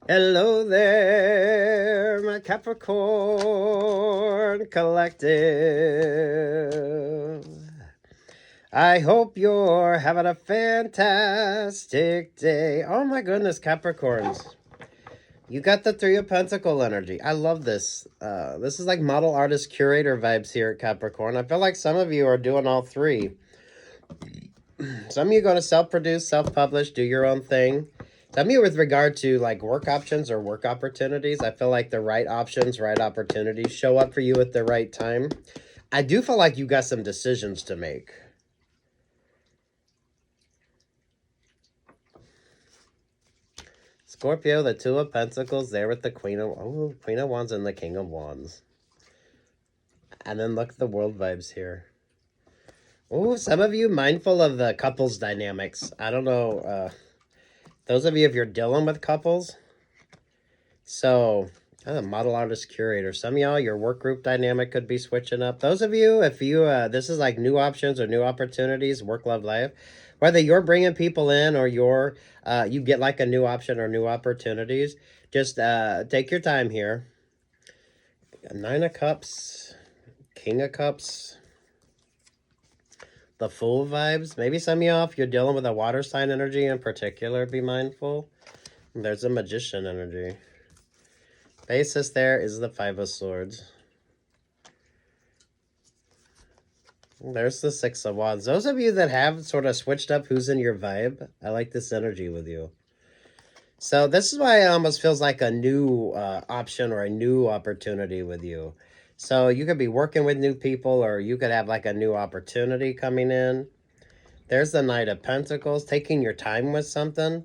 Hello there, my Capricorn Collective. I hope you're having a fantastic day. Oh my goodness, Capricorns. You got the Three of Pentacle energy. I love this. This is like model artist curator vibes here at Capricorn. I feel like some of you are doing all three. Some of you are going to self-produce, self-publish, do your own thing. Some of you with regard to like work options or work opportunities, I feel like the right options, right opportunities show up for you at the right time. I do feel like you got some decisions to make. Scorpio, the Two of Pentacles, there with the Queen of Wands and the King of Wands. And then look at the world vibes here. Oh, some of you mindful of the couples dynamics. I don't know, those of you, if you're dealing with couples. So, I'm a model artist curator. Some of y'all, your work group dynamic could be switching up. Those of you, if you, this is like new options or new opportunities, work, love, life. Whether you're bringing people in or you're, you get like a new option or new opportunities, just take your time here. Nine of Cups, King of Cups, the Fool vibes. Maybe some of y'all, if you're dealing with a water sign energy in particular, be mindful. There's a Magician energy. Basis there is the Five of Swords. There's the Six of Wands. Those of you that have sort of switched up who's in your vibe, I like this energy with you. So this is why it almost feels like a new option or a new opportunity with you. So you could be working with new people or you could have like a new opportunity coming in. There's the Knight of Pentacles, taking your time with something.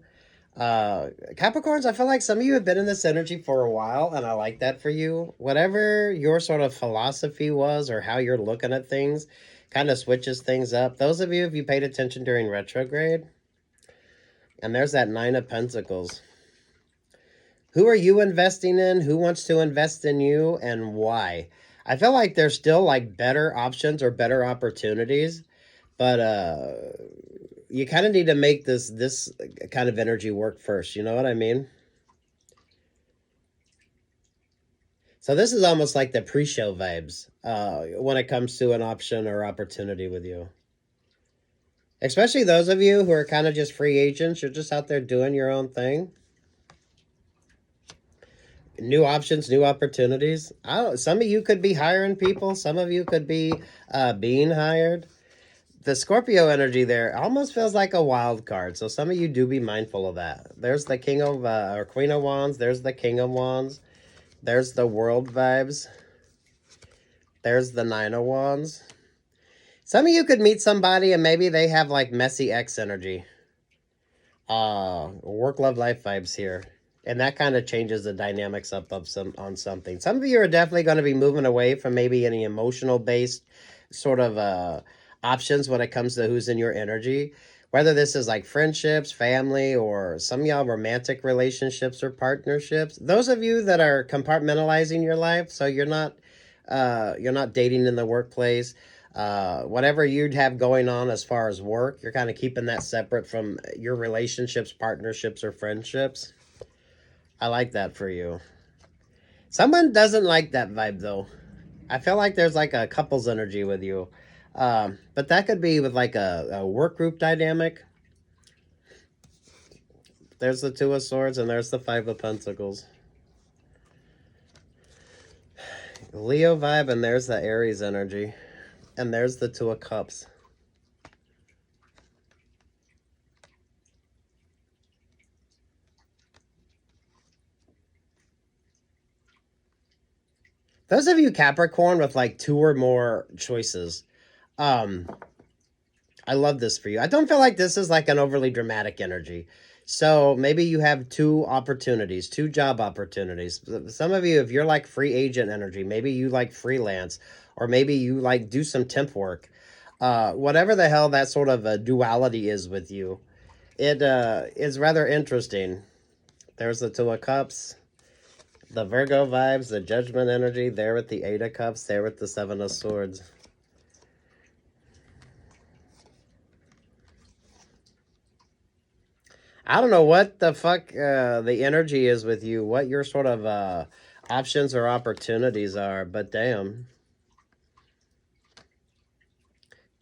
Capricorns, I feel like some of you have been in this energy for a while, and I like that for you. Whatever your sort of philosophy was or how you're looking at things, kind of switches things up. Those of you, if you paid attention during retrograde, and there's that Nine of Pentacles. Who are you investing in? Who wants to invest in you, and why? I feel like there's still like better options or better opportunities, but you kind of need to make this kind of energy work first. You know what I mean? So this is almost like the pre-show vibes when it comes to an option or opportunity with you. Especially those of you who are kind of just free agents. You're just out there doing your own thing. New options, new opportunities. Some of you could be hiring people. Some of you could be being hired. The Scorpio energy there almost feels like a wild card. So some of you do be mindful of that. There's the King of or Queen of Wands. There's the King of Wands. There's the world vibes. There's the Nine of Wands. Some of you could meet somebody and maybe they have like messy ex energy. Work, love, life vibes here. And that kind of changes the dynamics up of on something. Some of you are definitely going to be moving away from maybe any emotional based sort of options when it comes to who's in your energy. Whether this is like friendships, family, or some of y'all romantic relationships or partnerships. Those of you that are compartmentalizing your life, so you're not dating in the workplace. Whatever you'd have going on as far as work, you're kind of keeping that separate from your relationships, partnerships, or friendships. I like that for you. Someone doesn't like that vibe though. I feel like there's like a couple's energy with you. But that could be with like a work group dynamic. There's the Two of Swords and there's the Five of Pentacles. Leo vibe and there's the Aries energy. And there's the Two of Cups. Those of you Capricorn with like two or more choices, I love this for you. I don't feel like this is like an overly dramatic energy. So maybe you have two opportunities, two job opportunities. Some of you, if you're like free agent energy, maybe you like freelance, or maybe you like do some temp work. Whatever the hell that sort of a duality is with you, it is rather interesting. There's the Two of Cups. The Virgo vibes, the Judgment energy, there with the Eight of Cups, there with the Seven of Swords. I don't know what the fuck the energy is with you, what your sort of options or opportunities are, but damn.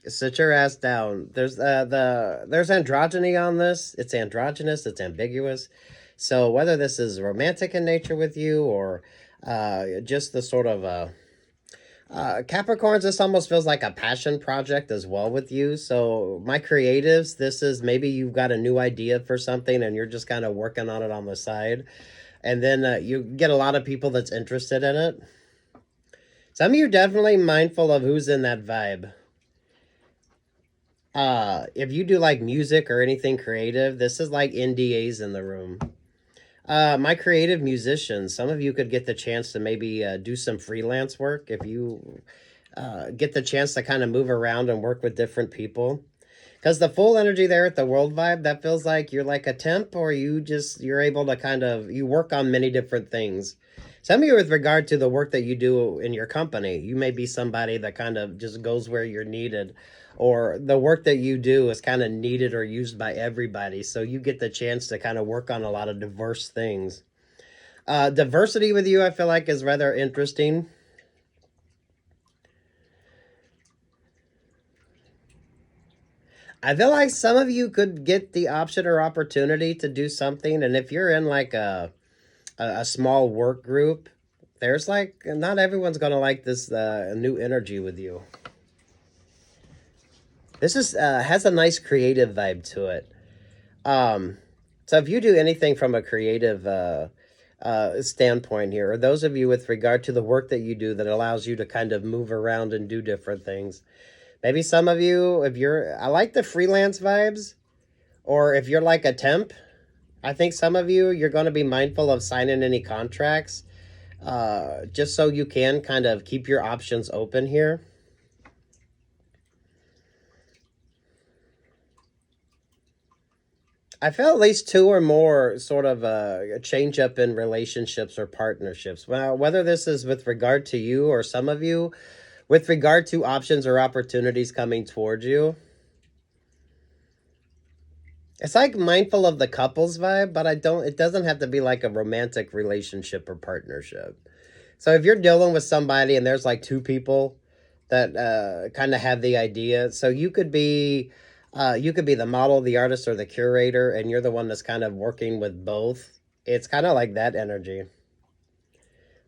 Sit your ass down. There's androgyny on this. It's androgynous, it's ambiguous. So whether this is romantic in nature with you or just the sort of Capricorns, this almost feels like a passion project as well with you. So my creatives, this is maybe you've got a new idea for something and you're just kind of working on it on the side. And then you get a lot of people that's interested in it. Some of you are definitely mindful of who's in that vibe. If you do like music or anything creative, this is like NDAs in the room. My creative musicians, some of you could get the chance to maybe do some freelance work if you get the chance to kind of move around and work with different people. Because the full energy there at the world vibe, that feels like you're like a temp, or you're able to kind of, you work on many different things. Some of you with regard to the work that you do in your company, you may be somebody that kind of just goes where you're needed, or the work that you do is kind of needed or used by everybody. So you get the chance to kind of work on a lot of diverse things. Diversity with you, I feel like, is rather interesting. I feel like some of you could get the option or opportunity to do something. And if you're in like a small work group, there's like, not everyone's going to like this new energy with you. This is has a nice creative vibe to it. So if you do anything from a creative standpoint here, or those of you with regard to the work that you do that allows you to kind of move around and do different things, maybe some of you, if you're, I like the freelance vibes, or if you're like a temp, I think some of you, you're going to be mindful of signing any contracts, just so you can kind of keep your options open here. I feel at least two or more sort of a change up in relationships or partnerships. Well, whether this is with regard to you or some of you, with regard to options or opportunities coming towards you. It's like mindful of the couples vibe, but it doesn't have to be like a romantic relationship or partnership. So if you're dealing with somebody and there's like two people that kind of have the idea, so you could be the model, the artist, or the curator, and you're the one that's kind of working with both. It's kind of like that energy.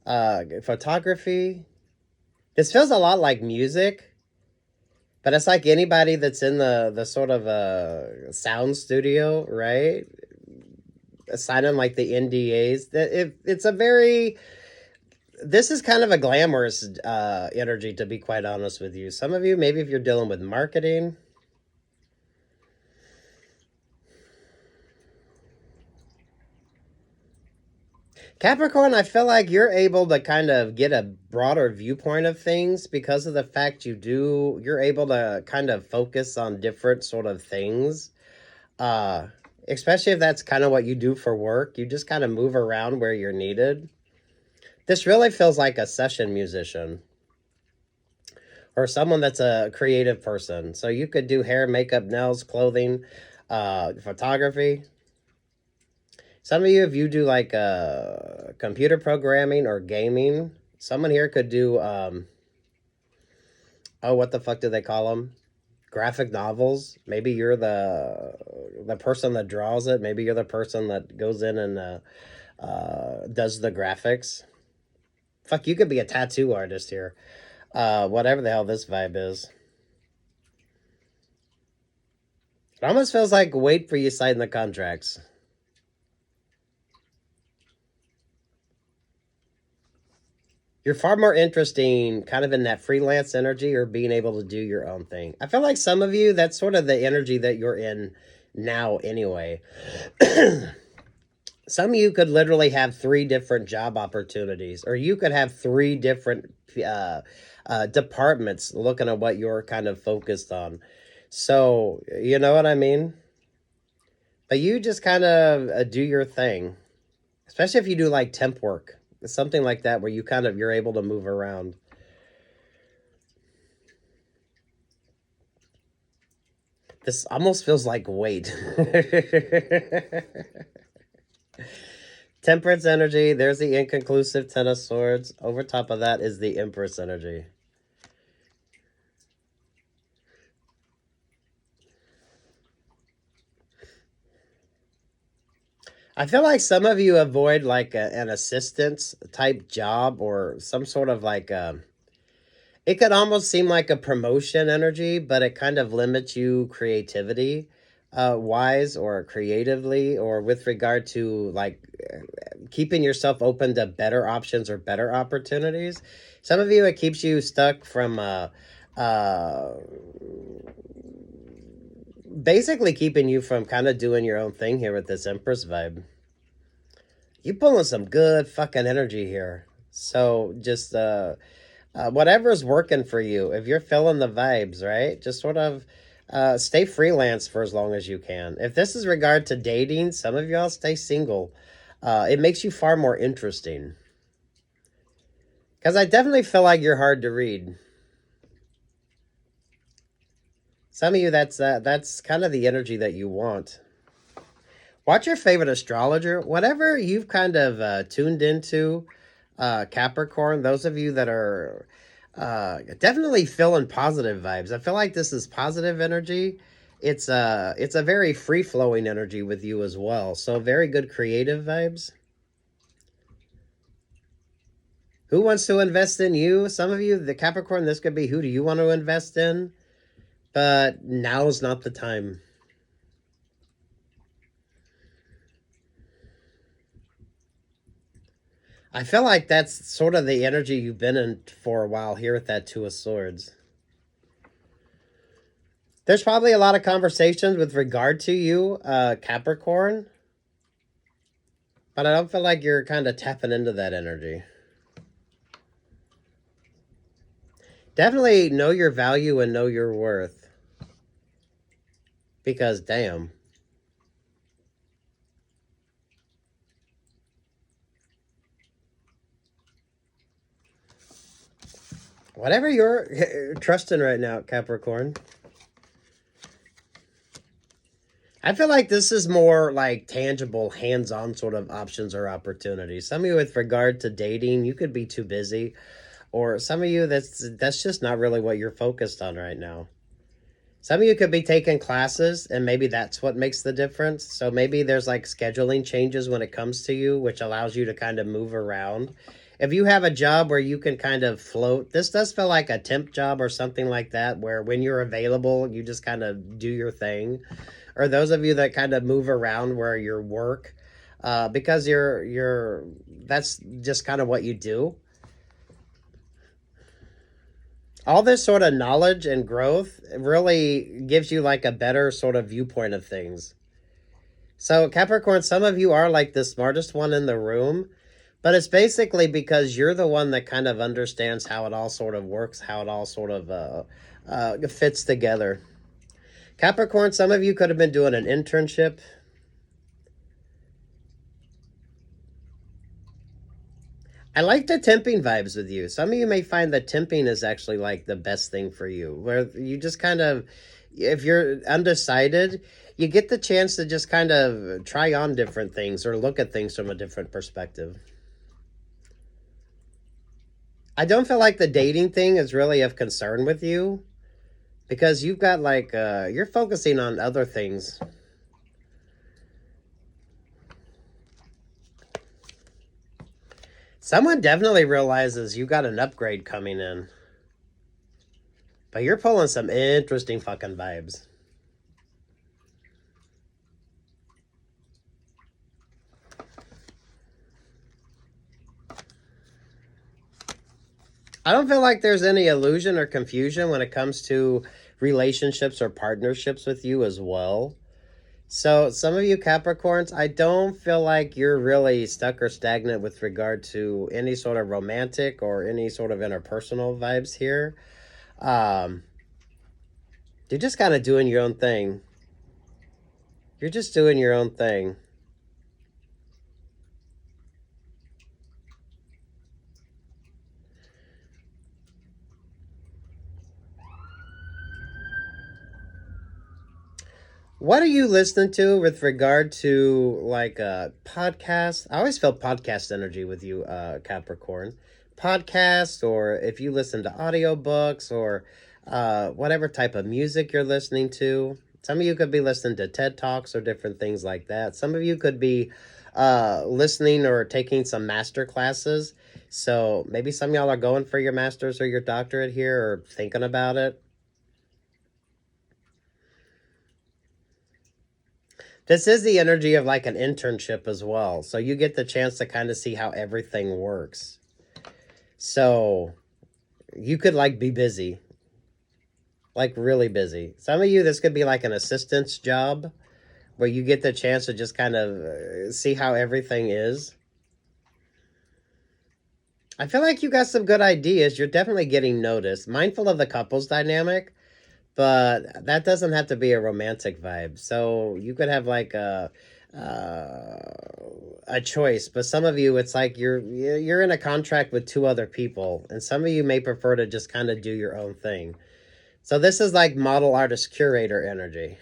Photography. This feels a lot like music, but it's like anybody that's in the sort of sound studio, right? Signing like the NDAs. It's a very, this is kind of a glamorous energy, to be quite honest with you. Some of you, maybe if you're dealing with marketing. Capricorn, I feel like you're able to kind of get a broader viewpoint of things because of the fact you're able to kind of focus on different sort of things. Especially if that's kind of what you do for work. You just kind of move around where you're needed. This really feels like a session musician or someone that's a creative person. So you could do hair, makeup, nails, clothing, photography. Some of you, if you do like computer programming or gaming, someone here could do, oh, what the fuck do they call them? Graphic novels. Maybe you're the person that draws it. Maybe you're the person that goes in and does the graphics. Fuck, you could be a tattoo artist here. Whatever the hell this vibe is. It almost feels like wait for you sign the contracts. You're far more interesting kind of in that freelance energy or being able to do your own thing. I feel like some of you, that's sort of the energy that you're in now anyway. Some of you could literally have 3 different job opportunities, or you could have 3 different departments looking at what you're kind of focused on. So, you know what I mean? But you just kind of do your thing, especially if you do like temp work. Something like that where you're able to move around. This almost feels like weight. Temperance energy. There's the inconclusive Ten of Swords. Over top of that is the Empress energy. I feel like some of you avoid like an assistance type job or some sort of like it could almost seem like a promotion energy, but it kind of limits you creativity wise or creatively or with regard to like keeping yourself open to better options or better opportunities. Some of you, it keeps you stuck from basically keeping you from kind of doing your own thing here with this Empress vibe. You pulling some good fucking energy here. So just whatever's working for you, if you're feeling the vibes, right? Just sort of stay freelance for as long as you can. If this is regard to dating, some of y'all stay single. It makes you far more interesting. Because I definitely feel like you're hard to read. Some of you, that's kind of the energy that you want. Watch your favorite astrologer. Whatever you've kind of tuned into, Capricorn, those of you that are definitely feeling positive vibes. I feel like this is positive energy. It's a very free-flowing energy with you as well. So very good creative vibes. Who wants to invest in you? Some of you, the Capricorn, this could be who do you want to invest in? But now is not the time. I feel like that's sort of the energy you've been in for a while here with that Two of Swords. There's probably a lot of conversations with regard to you, Capricorn. But I don't feel like you're kind of tapping into that energy. Definitely know your value and know your worth. Because damn. Whatever you're trusting right now, Capricorn. I feel like this is more like tangible, hands-on sort of options or opportunities. Some of you with regard to dating, you could be too busy. Or some of you, that's just not really what you're focused on right now. Some of you could be taking classes, and maybe that's what makes the difference. So maybe there's like scheduling changes when it comes to you, which allows you to kind of move around. If you have a job where you can kind of float, this does feel like a temp job or something like that, where when you're available, you just kind of do your thing. Or those of you that kind of move around where your work, because that's just kind of what you do. All this sort of knowledge and growth really gives you like a better sort of viewpoint of things. So Capricorn, some of you are like the smartest one in the room, but it's basically because you're the one that kind of understands how it all sort of works, how it all sort of fits together. Capricorn, some of you could have been doing an internship. I like the temping vibes with you. Some of you may find that temping is actually like the best thing for you, where you just kind of, if you're undecided, you get the chance to just kind of try on different things or look at things from a different perspective. I don't feel like the dating thing is really of concern with you because you've got like, you're focusing on other things. Someone definitely realizes you got an upgrade coming in. But you're pulling some interesting fucking vibes. I don't feel like there's any illusion or confusion when it comes to relationships or partnerships with you as well. So some of you Capricorns, I don't feel like you're really stuck or stagnant with regard to any sort of romantic or any sort of interpersonal vibes here. You're just kind of doing your own thing. You're just doing your own thing. What are you listening to with regard to like podcasts? I always feel podcast energy with you, Capricorn. Podcasts, or if you listen to audiobooks, or whatever type of music you're listening to. Some of you could be listening to TED Talks or different things like that. Some of you could be listening or taking some master classes. So maybe some of y'all are going for your master's or your doctorate here or thinking about it. This is the energy of like an internship as well. So you get the chance to kind of see how everything works. So you could like be busy, like really busy. Some of you, this could be like an assistant's job where you get the chance to just kind of see how everything is. I feel like you got some good ideas. You're definitely getting noticed. Mindful of the couples dynamic, but that doesn't have to be a romantic vibe. So you could have like a choice, but some of you, it's like you're in a contract with two other people, and some of you may prefer to just kind of do your own thing. So this is like model artist curator energy.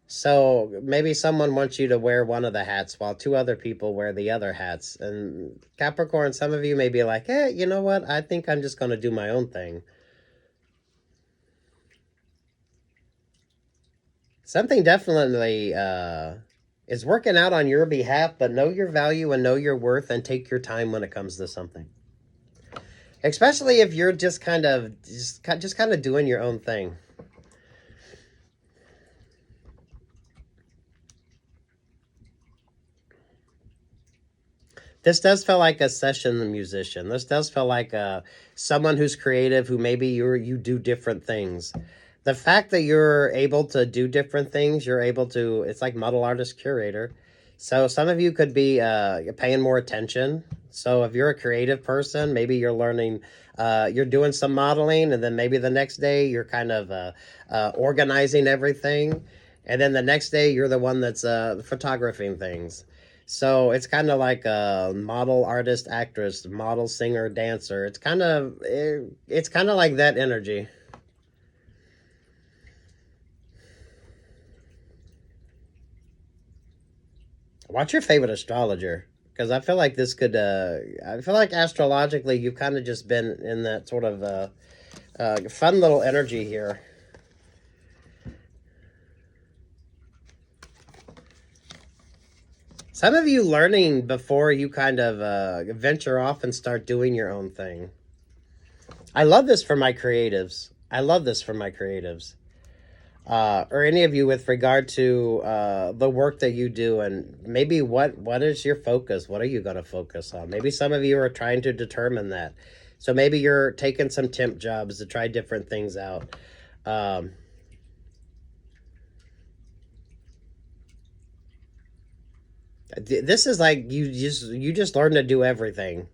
So maybe someone wants you to wear one of the hats while two other people wear the other hats. And Capricorn, some of you may be like, hey, you know what? I think I'm just going to do my own thing. Something definitely is working out on your behalf, but know your value and know your worth and take your time when it comes to something. Especially if you're just kind of doing your own thing. This does feel like a session musician. This does feel like someone who's creative, who maybe you do different things. The fact that you're able to do different things, you're able to, it's like model artist curator. So some of you could be paying more attention. So if you're a creative person, maybe you're learning, you're doing some modeling, and then maybe the next day you're kind of organizing everything. And then the next day you're the one that's photographing things. So it's kind of like a model, artist, actress, model, singer, dancer. It's kind of like that energy. What's your favorite astrologer? Because I feel like this could, I feel like astrologically you've kind of just been in that sort of fun little energy here. Some of you learning before you kind of venture off and start doing your own thing. I love this for my creatives. I love this for my creatives. Or any of you with regard to the work that you do, and maybe what is your focus? What are you going to focus on? Maybe some of you are trying to determine that. So maybe you're taking some temp jobs to try different things out. This is like you just learn to do everything,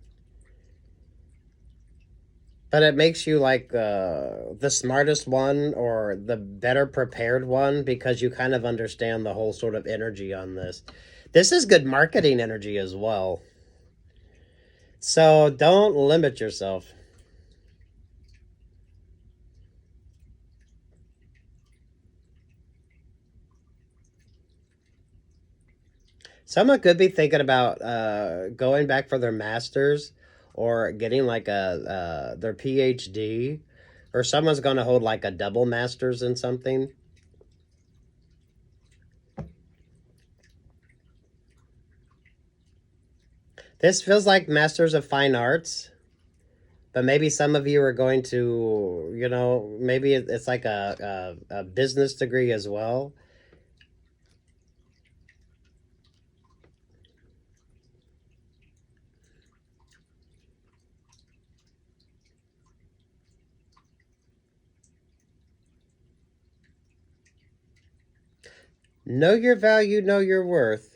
but it makes you like the smartest one or the better prepared one because you kind of understand the whole sort of energy on this. This is good marketing energy as well. So don't limit yourself. Someone could be thinking about going back for their master's or getting like their PhD, or someone's going to hold like a double master's in something. This feels like Masters of Fine Arts, but maybe some of you are going to, maybe it's like a business degree as well. Know your value, know your worth.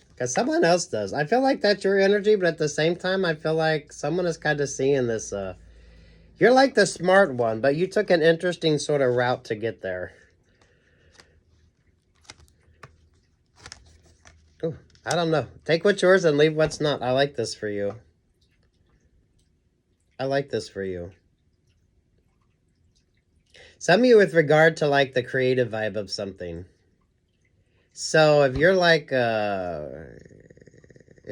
Because someone else does. I feel like that's your energy, but at the same time, I feel like someone is kind of seeing this. You're like the smart one, but you took an interesting sort of route to get there. Ooh, I don't know. Take what's yours and leave what's not. I like this for you. I like this for you. Some of you with regard to like the creative vibe of something. So if you're like, if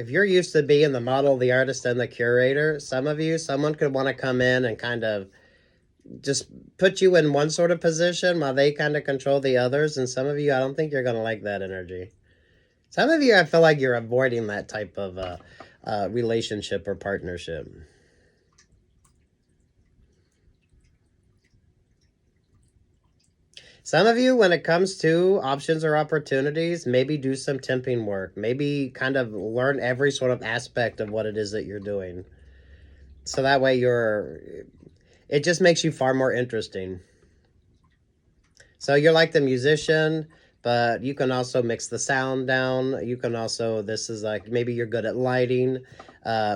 you're used to being the model, the artist, and the curator, some of you, someone could want to come in and kind of just put you in one sort of position while they kind of control the others. And some of you, I don't think you're going to like that energy. Some of you, I feel like you're avoiding that type of relationship or partnership. Some of you, when it comes to options or opportunities, maybe do some temping work. Maybe kind of learn every sort of aspect of what it is that you're doing. So that way it just makes you far more interesting. So you're like the musician, but you can also mix the sound down. You can also, this is like, maybe you're good at lighting.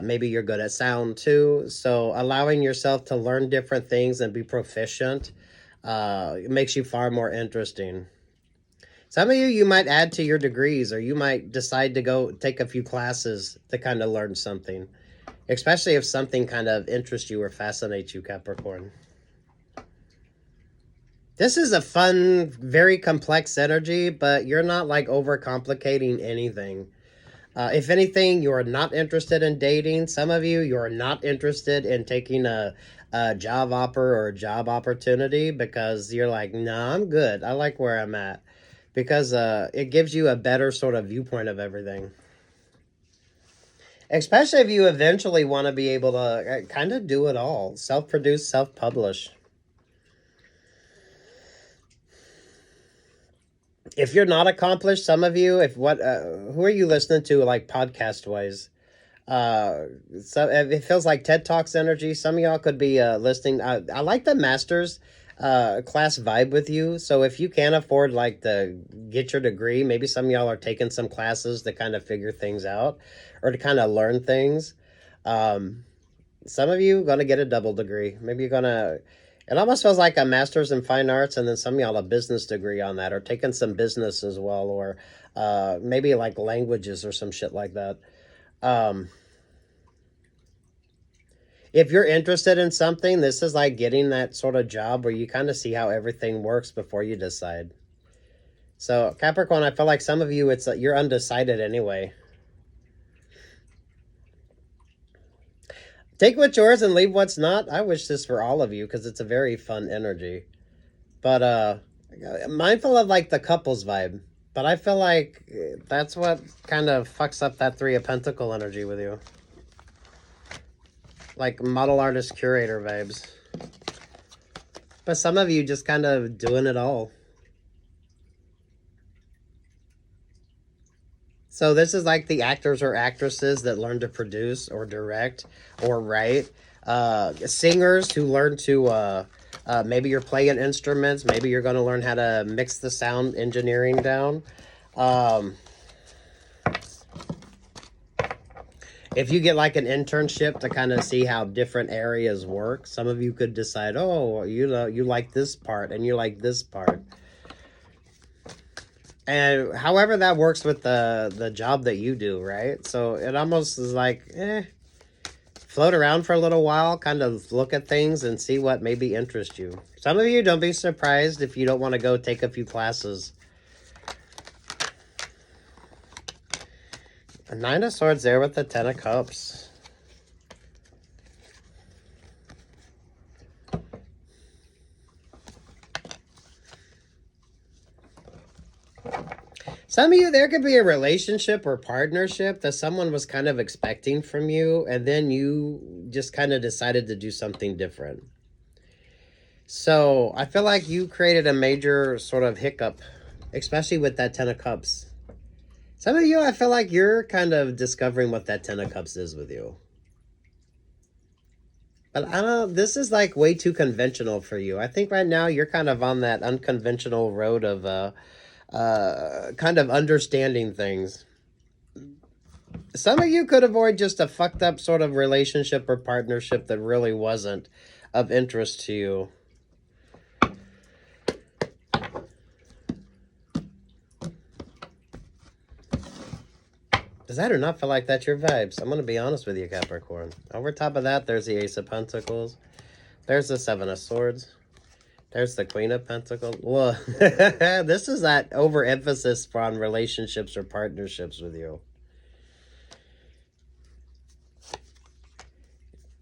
Maybe you're good at sound too. So allowing yourself to learn different things and be proficient it makes you far more interesting. Some of you might add to your degrees, or you might decide to go take a few classes to kind of learn something, especially if something kind of interests you or fascinates you, Capricorn. This is a fun, very complex energy, but you're not like overcomplicating anything. If anything, you're not interested in dating. Some of you, you're not interested in taking a job offer or a job opportunity because you're like, nah, I'm good. I like where I'm at. Because it gives you a better sort of viewpoint of everything. Especially if you eventually want to be able to kind of do it all. Self-produce, self-publish. If you're not accomplished, some of you, who are you listening to, like podcast wise? So it feels like TED Talks energy. Some of y'all could be listening. I like the master's class vibe with you. So if you can't afford like to get your degree, maybe some of y'all are taking some classes to kind of figure things out or to kind of learn things. Some of you gonna get a double degree. Maybe you're gonna. It almost feels like a master's in fine arts, and then some of y'all a business degree on that, or taking some business as well, or maybe like languages or some shit like that. If you're interested in something, this is like getting that sort of job where you kind of see how everything works before you decide. So Capricorn, I feel like some of you, you're undecided anyway. Take what's yours and leave what's not. I wish this for all of you because it's a very fun energy. But mindful of like the couples vibe. But I feel like that's what kind of fucks up that Three of Pentacle energy with you. Like model artist curator vibes. But some of you just kind of doing it all. So this is like the actors or actresses that learn to produce or direct or write. Singers who learn to, maybe you're playing instruments. Maybe you're going to learn how to mix the sound engineering down. If you get like an internship to kind of see how different areas work, some of you could decide, oh, you know, you like this part and you like this part. And however that works with the job that you do, right? So it almost is like, float around for a little while, kind of look at things and see what maybe interests you. Some of you, don't be surprised if you don't want to go take a few classes. A Nine of Swords there with the Ten of Cups. Some of you, there could be a relationship or partnership that someone was kind of expecting from you, and then you just kind of decided to do something different. So I feel like you created a major sort of hiccup, especially with that Ten of Cups. Some of you, I feel like you're kind of discovering what that Ten of Cups is with you. But I don't, this is like way too conventional for you. I think right now you're kind of on that unconventional road of kind of understanding things. Some of you could avoid just a fucked up sort of relationship or partnership that really wasn't of interest to you. Does that or not feel like that's your vibes? I'm going to be honest with you, Capricorn. Over top of that, there's the Ace of Pentacles. There's the Seven of Swords. There's the Queen of Pentacles. Well, this is that overemphasis on relationships or partnerships with you.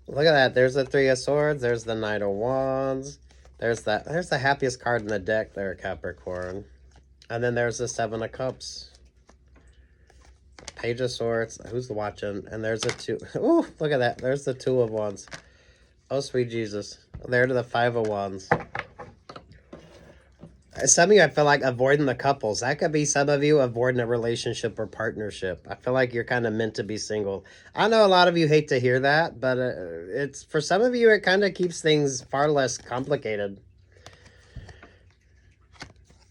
Look at that. There's the Three of Swords. There's the Knight of Wands. There's the happiest card in the deck there, Capricorn. And then there's the Seven of Cups. Page of Swords. Who's watching? And there's a two. Ooh, look at that. There's the Two of Wands. Oh, sweet Jesus. There to the Five of Wands. Some of you, I feel like, avoiding the couples. That could be some of you avoiding a relationship or partnership. I feel like you're kind of meant to be single. I know a lot of you hate to hear that, but it's for some of you, it kind of keeps things far less complicated.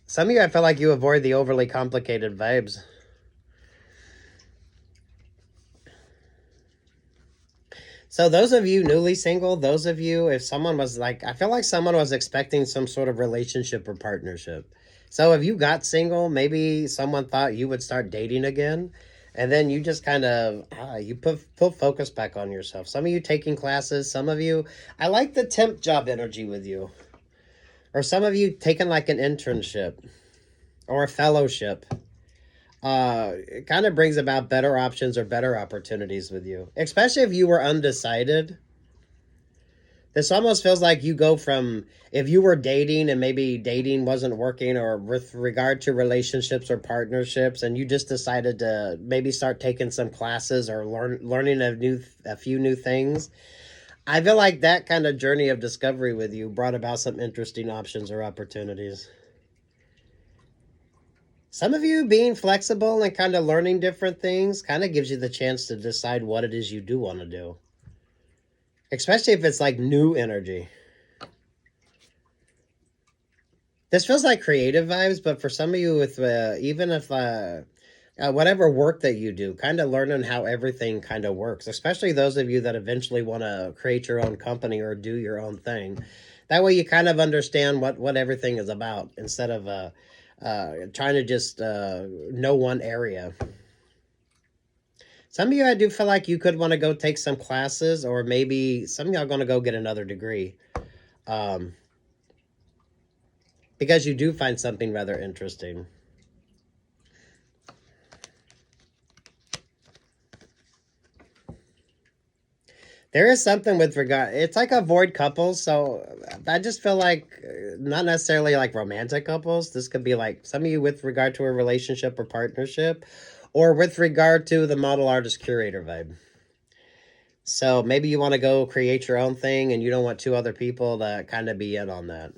Some of you, I feel like you avoid the overly complicated vibes. So those of you newly single, those of you, if someone was like, I feel like someone was expecting some sort of relationship or partnership. So if you got single, maybe someone thought you would start dating again. And then you just kind of, you put focus back on yourself. Some of you taking classes, some of you, I like the temp job energy with you. Or some of you taking like an internship or a fellowship. It kind of brings about better options or better opportunities with you, especially if you were undecided. This almost feels like you go from, if you were dating and maybe dating wasn't working, or with regard to relationships or partnerships, and you just decided to maybe start taking some classes or learning a few new things. I feel like that kind of journey of discovery with you brought about some interesting options or opportunities. Some of you being flexible and kind of learning different things kind of gives you the chance to decide what it is you do want to do. Especially if it's like new energy. This feels like creative vibes, but for some of you with even if whatever work that you do, kind of learning how everything kind of works, especially those of you that eventually want to create your own company or do your own thing. That way you kind of understand what everything is about instead of trying to just know one area. Some of you, I do feel like you could want to go take some classes, or maybe some of y'all going to go get another degree. Because you do find something rather interesting. There is something with regard, it's like avoid couples, so I just feel like, not necessarily like romantic couples, this could be like some of you with regard to a relationship or partnership, or with regard to the model artist curator vibe. So maybe you want to go create your own thing and you don't want two other people to kind of be in on that.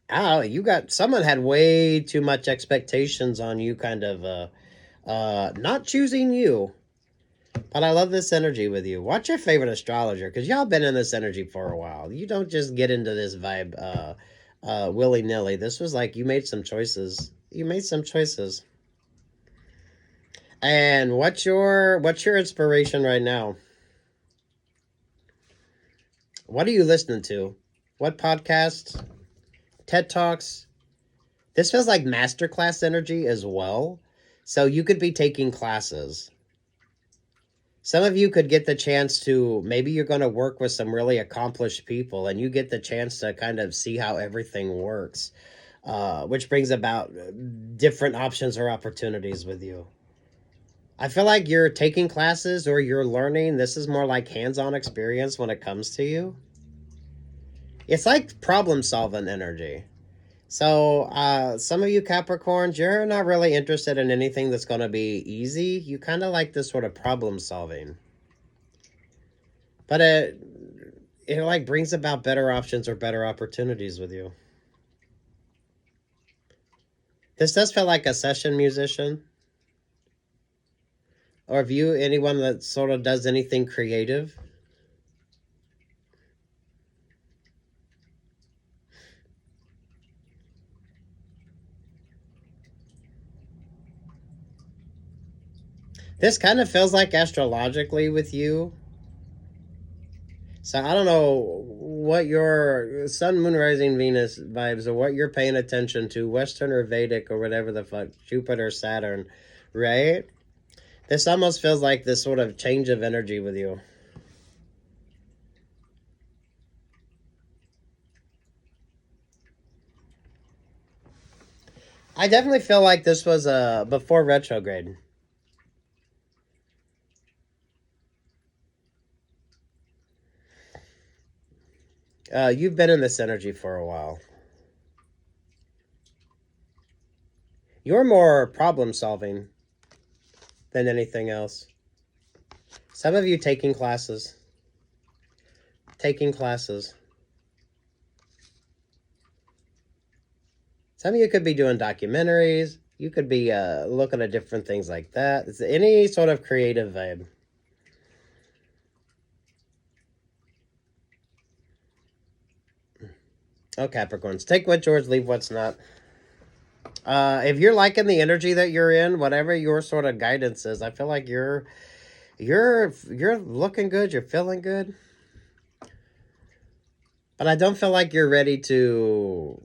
Oh, someone had way too much expectations on you, kind of not choosing you. But I love this energy with you. Watch your favorite astrologer, because y'all been in this energy for a while. You don't just get into this vibe willy-nilly. This was like you made some choices. You made some choices. And what's your inspiration right now? What are you listening to? What podcasts? TED Talks? This feels like masterclass energy as well. So you could be taking classes. Some of you could get the chance to, maybe you're going to work with some really accomplished people and you get the chance to kind of see how everything works, which brings about different options or opportunities with you. I feel like you're taking classes or you're learning. This is more like hands-on experience when it comes to you. It's like problem-solving energy. So some of you Capricorns, you're not really interested in anything that's going to be easy. You kind of like this sort of problem solving. But it like brings about better options or better opportunities with you. This does feel like a session musician. Or if anyone that sort of does anything creative. This kind of feels like astrologically with you. So I don't know what your Sun, Moon, Rising, Venus vibes, or what you're paying attention to, Western or Vedic or whatever the fuck, Jupiter, Saturn, right? This almost feels like this sort of change of energy with you. I definitely feel like this was before retrograde. You've been in this energy for a while. You're more problem solving than anything else. Some of you taking classes. Taking classes. Some of you could be doing documentaries. You could be looking at different things like that. It's any sort of creative vibe. Oh, Capricorns. Take what's yours, leave what's not. If you're liking the energy that you're in, whatever your sort of guidance is, I feel like you're looking good, you're feeling good. But I don't feel like you're ready to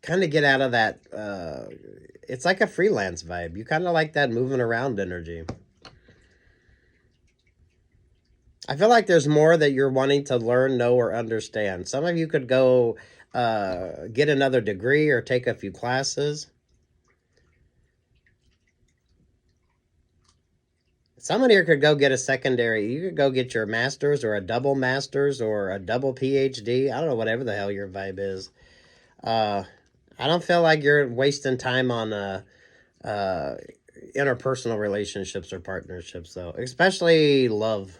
kind of get out of that. It's like a freelance vibe. You kind of like that moving around energy. I feel like there's more that you're wanting to learn, know, or understand. Some of you could go get another degree or take a few classes. Someone here could go get a secondary. You could go get your master's or a double master's or a double PhD. I don't know, whatever the hell your vibe is. I don't feel like you're wasting time on interpersonal relationships or partnerships, though. Especially love.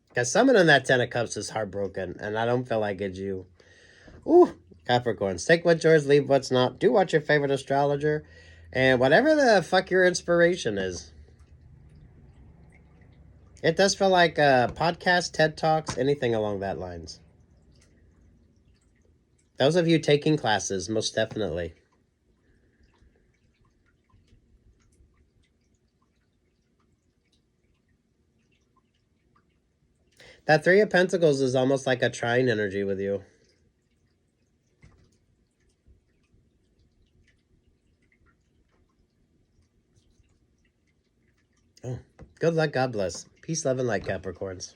Because someone in that Ten of Cups is heartbroken, and I don't feel like it's you. Ooh, Capricorns. Take what's yours, leave what's not. Do watch your favorite astrologer. And whatever the fuck your inspiration is. It does feel like podcasts, TED Talks, anything along that lines. Those of you taking classes, most definitely. That Three of Pentacles is almost like a trine energy with you. Oh, good luck, God bless. Peace, love, and light, Capricorns.